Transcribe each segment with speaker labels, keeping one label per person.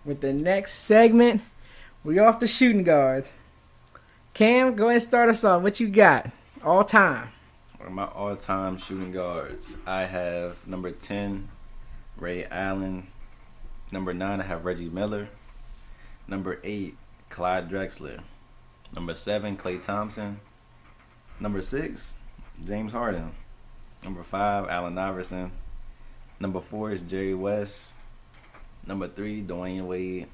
Speaker 1: with the next segment. We off the shooting guards. Cam, go ahead and start us off. What you got? All time.
Speaker 2: My all-time shooting guards. I have number 10, Ray Allen. Number 9, I have Reggie Miller. Number 8, Clyde Drexler. Number 7, Klay Thompson. Number 6, James Harden. Number 5, Allen Iverson. Number 4 is Jerry West. Number 3, Dwayne Wade.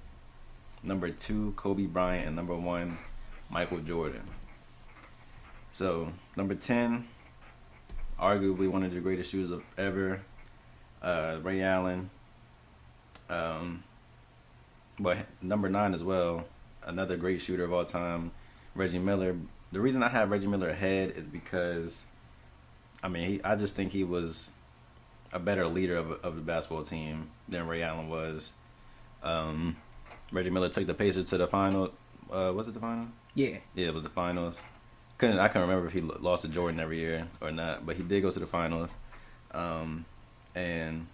Speaker 2: Number 2, Kobe Bryant. And number 1, Michael Jordan. So, number 10, arguably one of the greatest shooters ever, Ray Allen. But number 9 as well, another great shooter of all time, Reggie Miller. The reason I have Reggie Miller ahead is because, I just think he was a better leader of the basketball team than Ray Allen was. Reggie Miller took the Pacers to the final. Was it the final?
Speaker 1: Yeah.
Speaker 2: Yeah, it was the finals. I can't remember if he lost to Jordan every year or not, but he did go to the finals. And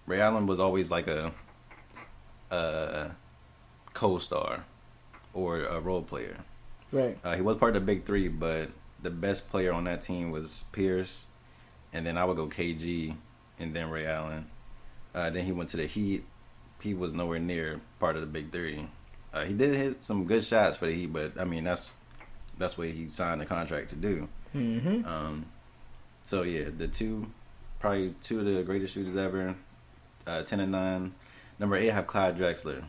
Speaker 2: Ray Allen was always like a co-star or a role player.
Speaker 1: Right.
Speaker 2: He was part of the Big Three, but the best player on that team was Pierce, and then I would go KG, and then Ray Allen. Then he went to the Heat. He was nowhere near part of the Big Three. He did hit some good shots for the Heat, but that's what he signed the contract to do.
Speaker 1: Mm-hmm.
Speaker 2: So yeah, probably two of the greatest shooters ever. 10 and 9. Number 8, I have Clyde Drexler.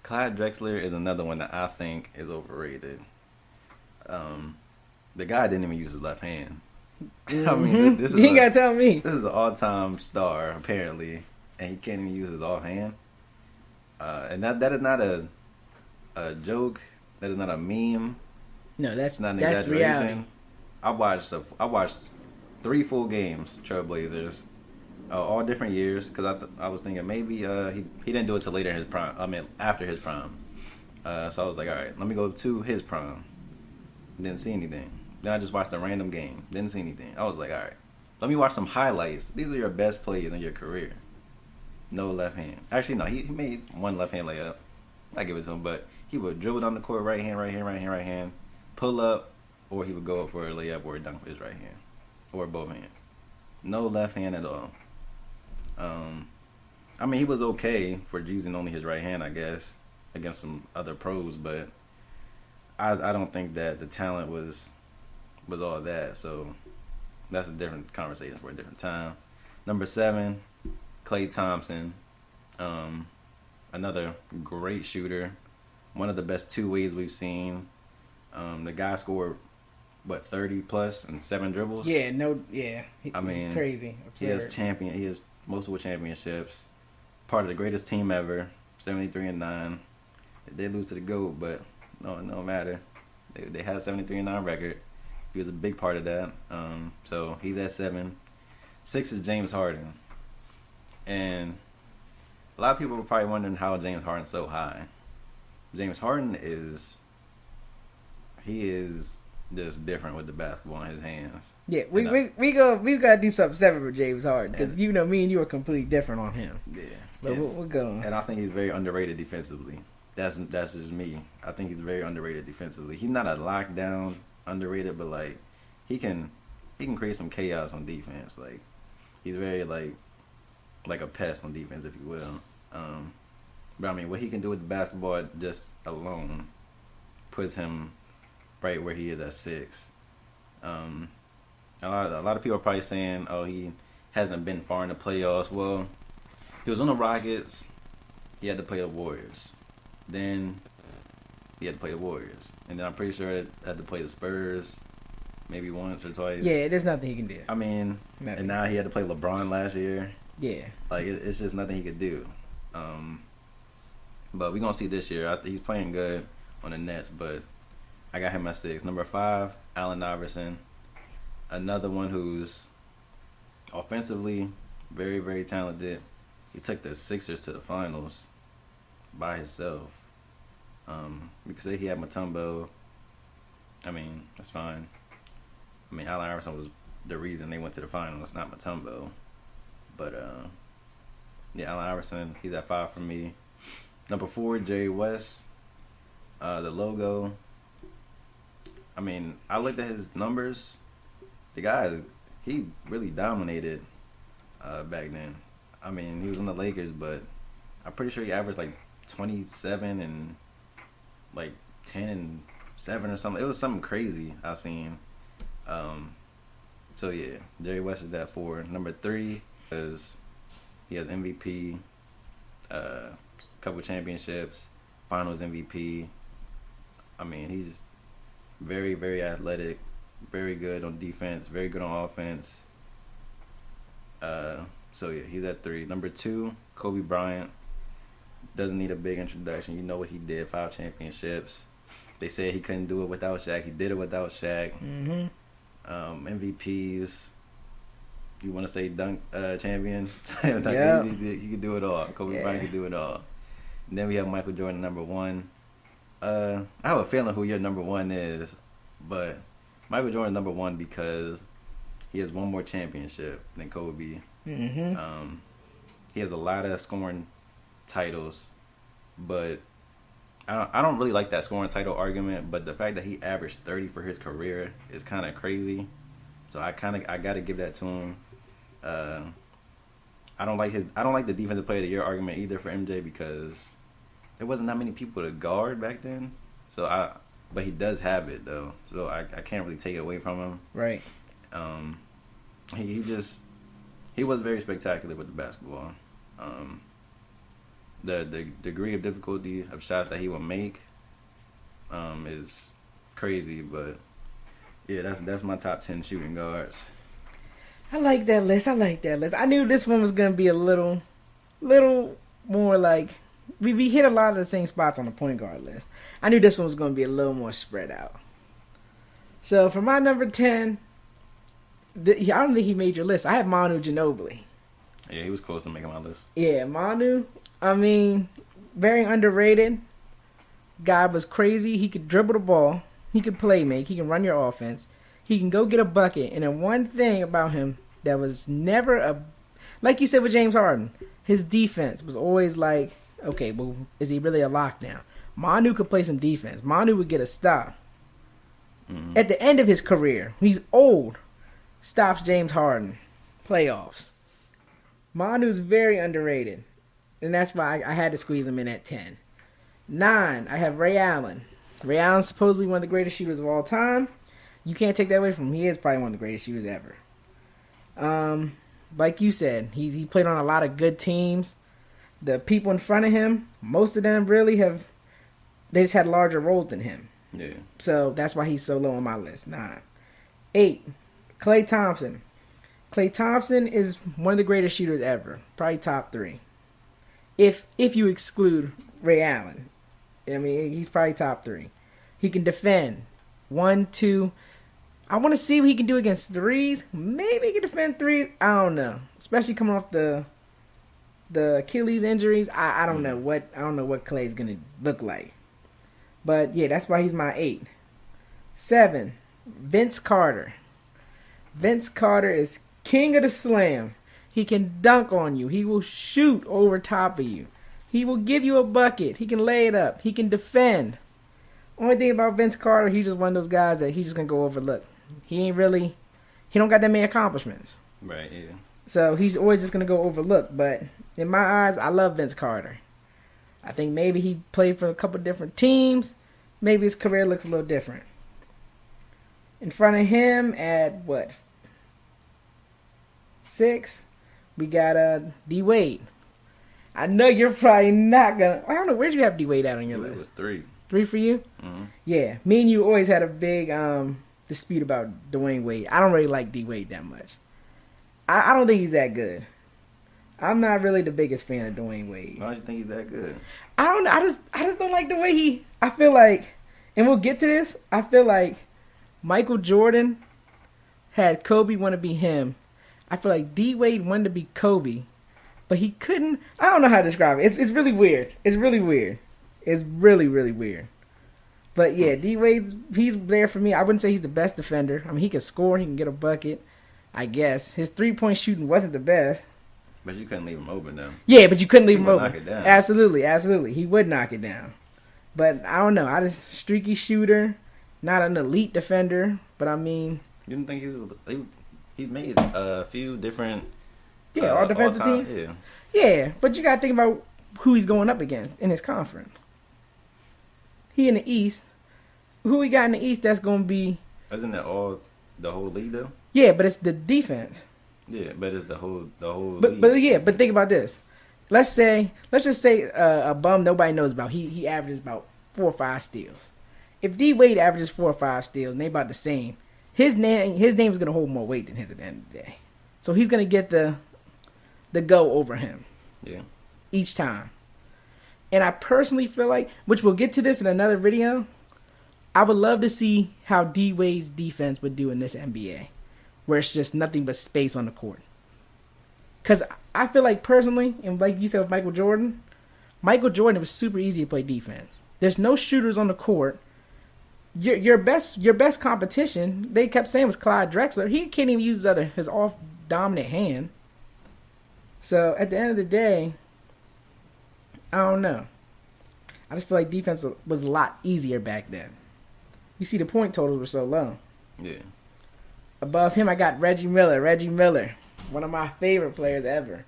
Speaker 2: Clyde Drexler is another one that I think is overrated. The guy didn't even use his left hand.
Speaker 1: Mm-hmm.
Speaker 2: This is
Speaker 1: you ain't gotta tell me.
Speaker 2: This is an all-time star apparently, and he can't even use his offhand. And that is not a joke. That is not a meme.
Speaker 1: No, that's
Speaker 2: not an
Speaker 1: that's
Speaker 2: exaggeration.
Speaker 1: reality.
Speaker 2: I watched 3 full games, Trailblazers, all different years, because I was thinking maybe he didn't do it till later in his prime. After his prime. So I was like, all right, let me go to his prime. Didn't see anything. Then I just watched a random game. Didn't see anything. I was like, all right, let me watch some highlights. These are your best plays in your career. No left hand. Actually, no, he made one left hand layup. I give it to him, but he would dribble down the court, right hand, pull up, or he would go up for a layup or a dunk with his right hand, or both hands. No left hand at all. He was okay for using only his right hand, I guess, against some other pros, but I don't think that the talent was all that. So that's a different conversation for a different time. Number 7, Klay Thompson. Another great shooter. One of the best two-ways we've seen. The guy scored, 30 plus and 7 dribbles?
Speaker 1: Yeah, he's crazy. Absurd.
Speaker 2: He has multiple championships. Part of the greatest team ever. 73-9. They did lose to the GOAT, but no matter. They had a 73-9 record. He was a big part of that. So he's at 7. 6 is James Harden. And a lot of people were probably wondering how James Harden's so high. James Harden is just different with the basketball in his hands.
Speaker 1: Yeah, we gotta do something separate for James Harden, because me and you are completely different on him.
Speaker 2: Yeah,
Speaker 1: but we'll go.
Speaker 2: And I think he's very underrated defensively. That's just me. I think he's very underrated defensively. He's not a lockdown underrated, but like he can create some chaos on defense. Like he's very like a pest on defense, if you will. But what he can do with the basketball just alone puts him right where he is at 6. A lot of people are probably saying, oh, he hasn't been far in the playoffs. Well, he was on the Rockets. He had to play the Warriors. Then he had to play the Warriors. And then I'm pretty sure he had to play the Spurs maybe once or twice.
Speaker 1: Yeah, there's nothing he can do.
Speaker 2: And now he had to play LeBron last year.
Speaker 1: Yeah.
Speaker 2: It's just nothing he could do. But we're going to see this year. He's playing good on the Nets, but I got him at 6. Number 5, Allen Iverson. Another one who's offensively very, very talented. He took the Sixers to the finals by himself. We could say he had Mutombo. That's fine. Allen Iverson was the reason they went to the finals, not Mutombo. But, Allen Iverson, he's at 5 for me. Number 4, Jerry West. The logo. I mean, I looked at his numbers. The guy, he really dominated back then. I mean, he was in the Lakers, but I'm pretty sure he averaged like 27 and like 10 and 7 or something. It was something crazy I seen. So yeah, Jerry West is that 4. Number 3 is he has MVP, couple championships, Finals MVP. I mean, he's very, very athletic, very good on defense, very good on offense. So yeah, he's at 3. Number 2, Kobe Bryant. Doesn't need a big introduction. You know what he did, 5 championships. They said he couldn't do it without Shaq. He did it without Shaq.
Speaker 1: Mm-hmm.
Speaker 2: MVPs. You want to say dunk champion?
Speaker 1: Yeah.
Speaker 2: He could do it all. Kobe Bryant could do it all. And then we have Michael Jordan, number 1. I have a feeling who your number 1 is, but Michael Jordan number 1 because he has one more championship than Kobe.
Speaker 1: Mm-hmm.
Speaker 2: He has a lot of scoring titles, but I don't really like that scoring title argument. But the fact that he averaged 30 for his career is kind of crazy. So I got to give that to him. I don't like the defensive player of the year argument either for MJ because there wasn't that many people to guard back then. But he does have it though, so I can't really take it away from him.
Speaker 1: Right.
Speaker 2: He was very spectacular with the basketball. The degree of difficulty of shots that he would make is crazy, but yeah, that's my top 10 shooting guards.
Speaker 1: I like that list. I knew this one was gonna be a little more like we hit a lot of the same spots on the point guard list. I knew this one was gonna be a little more spread out. So for my number 10, I don't think he made your list. I have Manu Ginobili.
Speaker 2: Yeah, he was close to making my list.
Speaker 1: Yeah, Manu. I mean, very underrated. Guy was crazy. He could dribble the ball. He could play make. He can run your offense. He can go get a bucket. And then one thing about him that was never like you said with James Harden, his defense was always like, okay, well, is he really a lockdown? Manu could play some defense. Manu would get a stop. Mm-hmm. At the end of his career, he's old, stops James Harden. Playoffs. Manu's very underrated. And that's why I had to squeeze him in at 10. 9, I have Ray Allen. Ray Allen's supposedly one of the greatest shooters of all time. You can't take that away from him. He is probably one of the greatest shooters ever. Like you said, he played on a lot of good teams. The people in front of him, most of them really they just had larger roles than him.
Speaker 2: Yeah.
Speaker 1: So that's why he's so low on my list. 9. 8, Klay Thompson. Klay Thompson is one of the greatest shooters ever. Probably top 3. If you exclude Ray Allen. I mean, he's probably top 3. He can defend. 1, 2. I want to see what he can do against threes. Maybe he can defend threes. I don't know. Especially coming off the Achilles injuries. I don't know what Klay's gonna look like. But yeah, that's why he's my 8. 7, Vince Carter. Vince Carter is king of the slam. He can dunk on you. He will shoot over top of you. He will give you a bucket. He can lay it up. He can defend. Only thing about Vince Carter, he's just one of those guys that he's just going to go overlook. He don't got that many accomplishments.
Speaker 2: Right, yeah.
Speaker 1: So he's always just going to go overlooked. But in my eyes, I love Vince Carter. I think maybe he played for a couple different teams. Maybe his career looks a little different. In front of him at 6, we got D Wade. I know you're probably not gonna. I don't know, where'd you have D Wade at on your list?
Speaker 2: It was 3.
Speaker 1: 3 for you?
Speaker 2: Mm-hmm.
Speaker 1: Yeah, me and you always had a big dispute about Dwayne Wade. I don't really like D Wade that much. I don't think he's that good. I'm not really the biggest fan of Dwayne Wade.
Speaker 2: Why don't you think he's that good?
Speaker 1: I don't know. I just don't like the way I feel like, and we'll get to this. I feel like Michael Jordan had Kobe want to be him. I feel like D Wade wanted to be Kobe, but he couldn't. I don't know how to describe it. It's really weird. It's really weird. It's really, really weird. But yeah, D Wade's he's there for me. I wouldn't say he's the best defender. I mean, he can score. He can get a bucket. I guess his 3-point shooting wasn't the best.
Speaker 2: But you couldn't leave him open though.
Speaker 1: Yeah, but you couldn't leave
Speaker 2: He
Speaker 1: him
Speaker 2: would
Speaker 1: open.
Speaker 2: knock it down.
Speaker 1: Absolutely. He would knock it down. But I don't know. I just streaky shooter, not an elite defender. But I mean,
Speaker 2: You didn't think he made a few different
Speaker 1: all defensive
Speaker 2: all-time-
Speaker 1: teams.
Speaker 2: Yeah.
Speaker 1: Yeah, but you gotta think about who he's going up against in his conference. He in the East. Who we got in the East that's gonna be?
Speaker 2: Isn't that the whole league though?
Speaker 1: Yeah, but it's the defense.
Speaker 2: Yeah, but it's the whole league.
Speaker 1: But think about this. Let's just say a bum nobody knows about. He averages about 4 or 5 steals. If D Wade averages 4 or 5 steals and they about the same, his name is gonna hold more weight than his at the end of the day. So he's gonna get the go over him.
Speaker 2: Yeah.
Speaker 1: Each time. And I personally feel like, which we'll get to this in another video, I would love to see how D Wade's defense would do in this NBA, where it's just nothing but space on the court. Because I feel like personally, and like you said with Michael Jordan, it was super easy to play defense. There's no shooters on the court. Your best competition, they kept saying, was Clyde Drexler. He can't even use his off dominant hand. So at the end of the day, I don't know. I just feel like defense was a lot easier back then. You see, the point totals were so low.
Speaker 2: Yeah.
Speaker 1: Above him, I got Reggie Miller. Reggie Miller, one of my favorite players ever.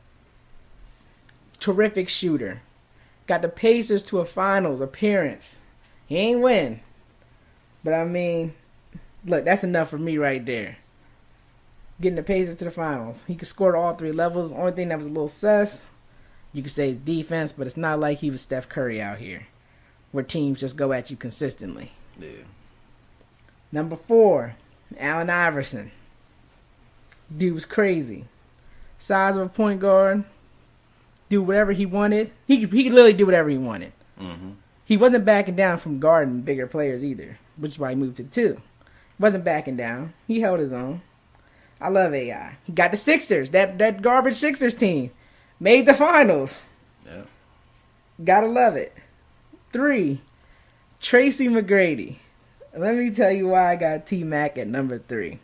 Speaker 1: Terrific shooter. Got the Pacers to a finals appearance. He ain't win. But I mean, look, that's enough for me right there. Getting the Pacers to the finals. He could score at all 3 levels. The only thing that was a little sus, you could say, is defense, but it's not like he was Steph Curry out here, where teams just go at you consistently.
Speaker 2: Yeah.
Speaker 1: Number 4, Allen Iverson. Dude was crazy. Size of a point guard. Do whatever he wanted. He could literally do whatever he wanted.
Speaker 2: Mm-hmm.
Speaker 1: He wasn't backing down from guarding bigger players either, which is why he moved to 2. Wasn't backing down. He held his own. I love AI. He got the Sixers, that garbage Sixers team. Made the finals.
Speaker 2: Yeah.
Speaker 1: Gotta love it. 3, Tracy McGrady. Let me tell you why I got T-Mac at number 3.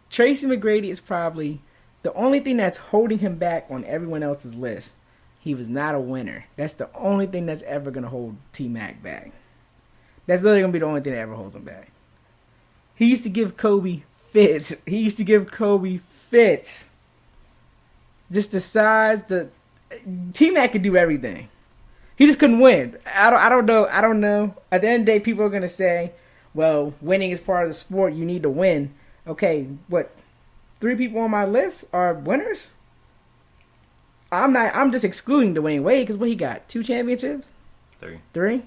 Speaker 1: Tracy McGrady is probably the only thing that's holding him back on everyone else's list. He was not a winner. That's the only thing that's ever going to hold T-Mac back. That's literally going to be the only thing that ever holds him back. He used to give Kobe fits. Just the size, T-Mac could do everything. He just couldn't win. I don't know. At the end of the day, people are going to say, well, winning is part of the sport. You need to win. Okay, what? 3 people on my list are winners? I'm just excluding Dwayne Wade because what he got? 2 championships?
Speaker 2: 3.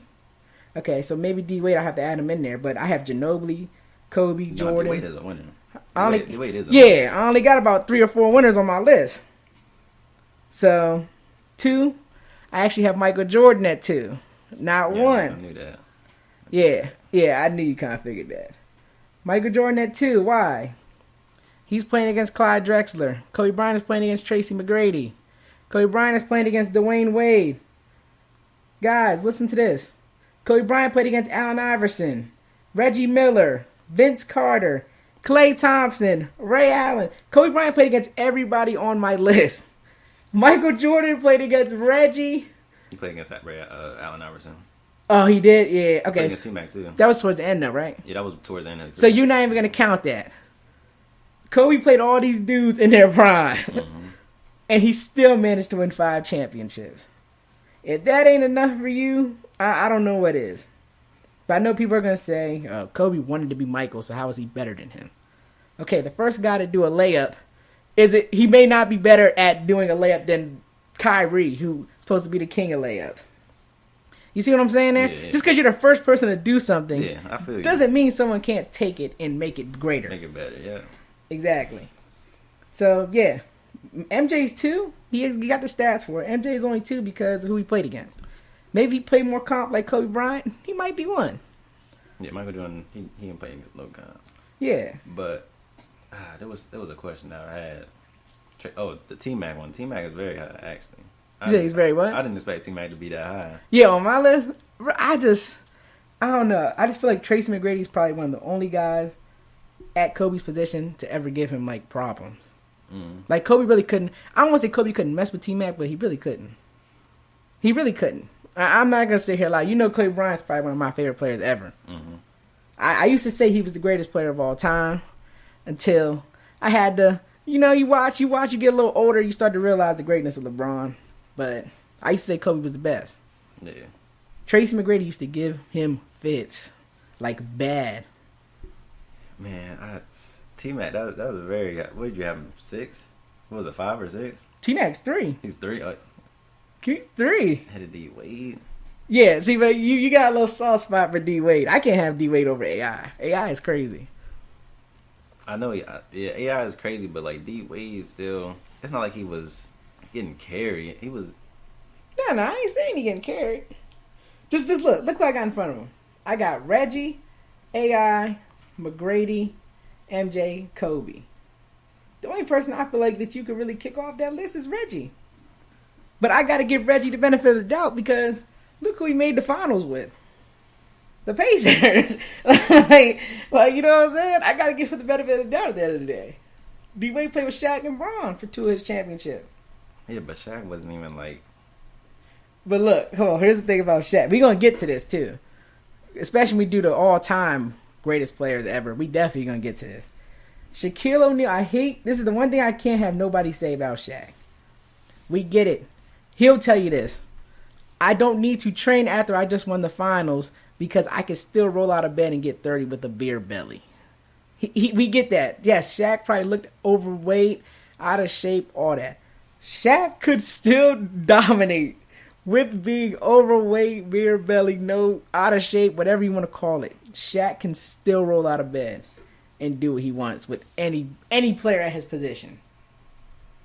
Speaker 1: Okay, so maybe D Wade, I have to add him in there. But I have Ginobili, Kobe, Jordan.
Speaker 2: D Wade is a winner. D Wade is a
Speaker 1: winner.
Speaker 2: winner.
Speaker 1: I only got about 3 or 4 winners on my list. So, 2, I actually have Michael Jordan at 2, not 1.
Speaker 2: I knew that.
Speaker 1: Yeah, I knew you kind of figured that. Michael Jordan at 2. Why? He's playing against Clyde Drexler. Kobe Bryant is playing against Tracy McGrady. Kobe Bryant is playing against Dwayne Wade. Guys, listen to this. Kobe Bryant played against Allen Iverson, Reggie Miller, Vince Carter, Klay Thompson, Ray Allen. Kobe Bryant played against everybody on my list. Michael Jordan played against Reggie.
Speaker 2: He played against Allen Iverson.
Speaker 1: Oh, he did? Yeah.
Speaker 2: Played
Speaker 1: Okay.
Speaker 2: against T-Mac too.
Speaker 1: That was towards the end though, right?
Speaker 2: Yeah, that was towards the end of his
Speaker 1: So
Speaker 2: career.
Speaker 1: you're not even going to count that. Kobe played all these dudes in their prime.
Speaker 2: Mm-hmm.
Speaker 1: And he still managed to win 5 championships. If that ain't enough for you, I don't know what is. But I know people are going to say, Kobe wanted to be Michael, so how is he better than him? Okay, the first guy to do a layup, he may not be better at doing a layup than Kyrie, who's supposed to be the king of layups. You see what I'm saying there?
Speaker 2: Yeah.
Speaker 1: Just because you're the first person to do something
Speaker 2: I feel you.
Speaker 1: doesn't mean someone can't take it and make it greater.
Speaker 2: Make it better, yeah.
Speaker 1: Exactly. So, yeah. MJ's 2. He got the stats for it. MJ's only 2 because of who he played against. Maybe he played more comp like Kobe Bryant. He might be 1.
Speaker 2: Yeah, Michael Jordan, he didn't play against no comp.
Speaker 1: Yeah.
Speaker 2: But there was a question that I had. The T-Mac one. T-Mac is very high, actually.
Speaker 1: You say he's very what?
Speaker 2: I didn't expect T-Mac to be that high.
Speaker 1: Yeah, on my list, I don't know. I just feel like Tracy McGrady's probably one of the only guys at Kobe's position to ever give him, like, problems. Like Kobe really couldn't. I don't want to say Kobe couldn't mess with T Mac, but he really couldn't. He really couldn't. I'm not gonna sit here like Kobe Bryant's probably one of my favorite players ever. I used to say he was the greatest player of all time until I had to. You watch, you get a little older, you start to realize the greatness of LeBron. But I used to say Kobe was the best.
Speaker 2: Yeah.
Speaker 1: Tracy McGrady used to give him fits like bad.
Speaker 2: Man, T-Mac, that was a very. What did you have him? 6? What was it? 5 or 6?
Speaker 1: T-Mac's 3.
Speaker 2: He's 3.
Speaker 1: 3.
Speaker 2: Head of D Wade.
Speaker 1: Yeah, see, but you got a little soft spot for D Wade. I can't have D Wade over AI. AI is crazy.
Speaker 2: I know, yeah, AI is crazy, but like D Wade still, it's not like he was getting carried. He was.
Speaker 1: No, I ain't saying he getting carried. Just look what I got in front of him. I got Reggie, AI, McGrady, MJ, Kobe. The only person I feel like that you could really kick off that list is Reggie. But I got to give Reggie the benefit of the doubt because look who he made the finals with. The Pacers. like, you know what I'm saying? I got to give him the benefit of the doubt at the end of the day. D-Wade played with Shaq and Bron for 2 of his championships.
Speaker 2: Yeah, but Shaq wasn't even like.
Speaker 1: But look, hold on, here's the thing about Shaq. We're going to get to this too. Especially when we do the all-time greatest players ever. We definitely going to get to this. Shaquille O'Neal, this is the one thing I can't have nobody say about Shaq. We get it. He'll tell you this. I don't need to train after I just won the finals because I can still roll out of bed and get 30 with a beer belly. We get that. Yes, Shaq probably looked overweight, out of shape, all that. Shaq could still dominate with being overweight, beer belly, no, out of shape, whatever you want to call it. Shaq can still roll out of bed and do what he wants with any player at his position.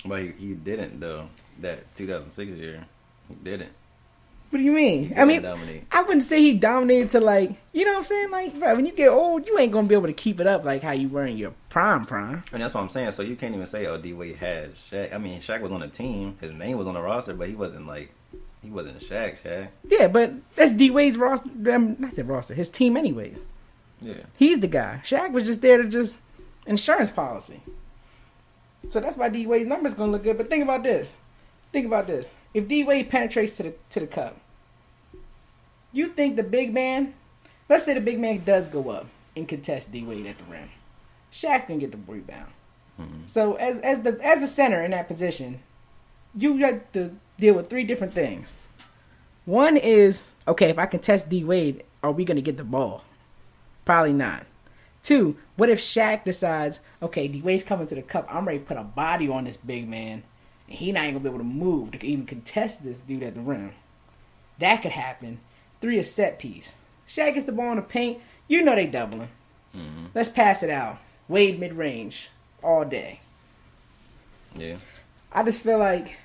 Speaker 2: But he didn't, though. That 2006 year, he didn't.
Speaker 1: What do you mean? I mean, dominate. I wouldn't say he dominated to like, you know what I'm saying? Like, bro, when you get old, you ain't going to be able to keep it up like how you were in your prime.
Speaker 2: And that's what I'm saying. So you can't even say, oh, D-Wade has Shaq. I mean, Shaq was on the team. His name was on the roster, but he wasn't Shaq.
Speaker 1: Yeah, but that's D-Wade's roster. I said roster. His team anyways.
Speaker 2: Yeah.
Speaker 1: He's the guy. Shaq was just there to just insurance policy. So that's why D-Wade's number's going to look good. But think about this. If D-Wade penetrates to the cup, you think the big man, let's say the big man does go up and contest D-Wade at the rim. Shaq's going to get the rebound. Mm-hmm. So as the center in that position, you got to deal with 3 different things. One is, okay, if I contest D-Wade, are we going to get the ball? Probably not. 2, what if Shaq decides, okay, D-Wade's coming to the cup, I'm ready to put a body on this big man, and he not even going to be able to move to even contest this dude at the rim. That could happen. 3 is set piece. Shaq gets the ball in the paint, you know they doubling. Mm-hmm. Let's pass it out. Wade mid-range all day.
Speaker 2: Yeah.
Speaker 1: I just feel like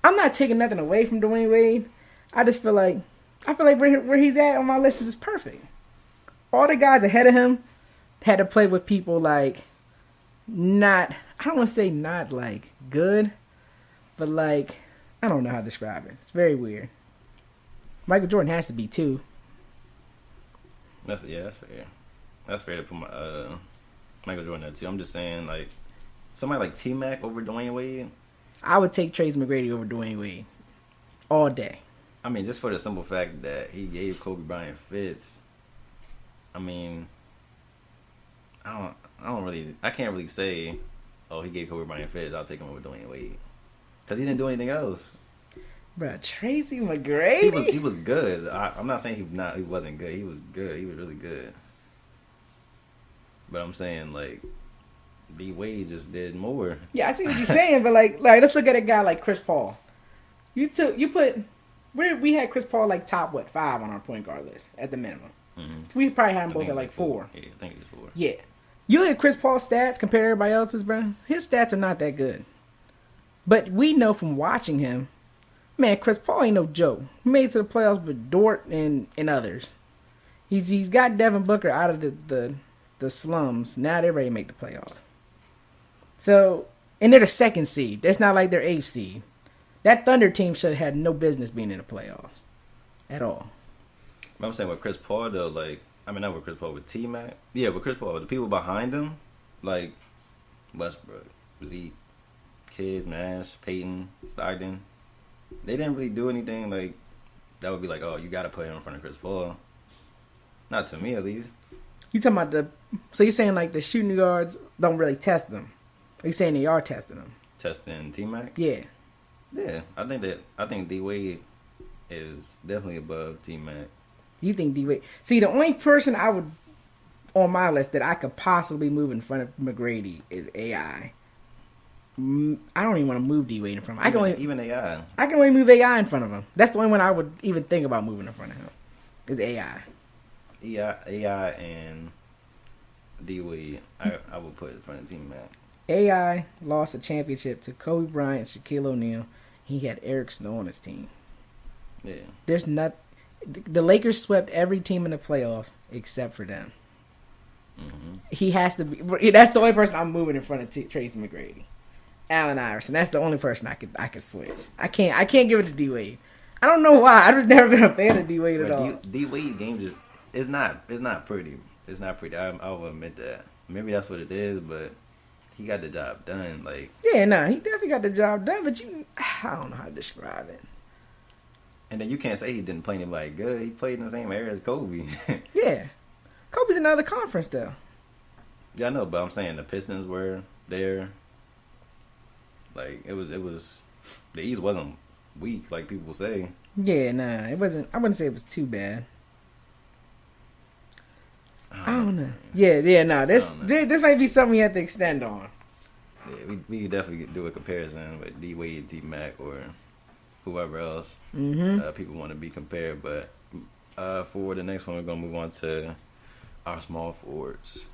Speaker 1: I'm not taking nothing away from Dwayne Wade. I just feel like where he's at on my list is just perfect. All the guys ahead of him had to play with people like I don't want to say not like good, but like I don't know how to describe it. It's very weird. Michael Jordan has to be too.
Speaker 2: That's fair. That's fair to put Michael Jordan there too. I'm just saying like somebody like T-Mac over Dwayne Wade.
Speaker 1: I would take Tracy McGrady over Dwayne Wade all day.
Speaker 2: I mean, just for the simple fact that he gave Kobe Bryant fits. I mean, I can't really say, oh, he gave Kobe Bryant fits, I'll take him over Dwayne Wade. Because he didn't do anything else.
Speaker 1: Bruh, Tracy McGrady?
Speaker 2: He was good. I'm not saying he wasn't good. He was good. He was really good. But I'm saying, like, D-Wade just did more.
Speaker 1: Yeah, I see what you're saying, but like let's look at a guy like Chris Paul. We had Chris Paul like top 5 on our point guard list at the minimum. Mm-hmm. We probably had him both at like 4.
Speaker 2: Yeah, I think it was 4.
Speaker 1: Yeah. You look at Chris Paul's stats compared to everybody else's, bro. His stats are not that good. But we know from watching him, man, Chris Paul ain't no joke. He made it to the playoffs with Dort and others. He's got Devin Booker out of the slums. Now they're ready to make the playoffs. So, and they're the 2nd seed. That's not like they're 8th seed. That Thunder team should have had no business being in the playoffs at all.
Speaker 2: But I'm saying with Chris Paul, though, not with Chris Paul, with T-Mac. Yeah, with Chris Paul, the people behind him, like Westbrook, Kidd, Nash, Peyton, Stockton. They didn't really do anything like that would be like, oh, you got to put him in front of Chris Paul. Not to me, at least.
Speaker 1: You talking about so you're saying like the shooting guards don't really test them? Are you saying they are testing them?
Speaker 2: Testing T-Mac?
Speaker 1: Yeah.
Speaker 2: Yeah, I think D-Wade is definitely above T-Mac.
Speaker 1: You think D-Wade? See, the only person I would on my list that I could possibly move in front of McGrady is AI. I don't even want to move D-Wade in front of him.
Speaker 2: Even AI.
Speaker 1: I can only move AI in front of him. That's the only one I would even think about moving in front of him. Is AI.
Speaker 2: AI and D-Wade, I would put in front of T-Mac.
Speaker 1: AI lost a championship to Kobe Bryant and Shaquille O'Neal. He had Eric Snow on his team.
Speaker 2: Yeah.
Speaker 1: There's not. The Lakers swept every team in the playoffs except for them.
Speaker 2: Mm-hmm.
Speaker 1: He has to be. That's the only person I'm moving in front of Tracy McGrady. Allen Iverson. That's the only person I could switch. I can't give it to D Wade. I don't know why. I've just never been a fan of D Wade at all.
Speaker 2: D Wade game just it's not pretty. It's not pretty. I will admit that. Maybe that's what it is, but he got the job done. Like
Speaker 1: yeah, nah, he definitely got the job done. But I don't know how to describe it.
Speaker 2: And then you can't say he didn't play anybody good. He played in the same area as Kobe.
Speaker 1: Yeah, Kobe's in another conference though.
Speaker 2: Yeah, I know, but I'm saying the Pistons were there. Like it was the East wasn't weak like people say.
Speaker 1: Yeah, nah, it wasn't. I wouldn't say it was too bad. I don't know. Yeah, nah. This might be something we have to extend on.
Speaker 2: Yeah, we definitely do a comparison with D Wade, T Mac, or whoever else people want to be compared. But for the next one, we're gonna move on to our small forwards.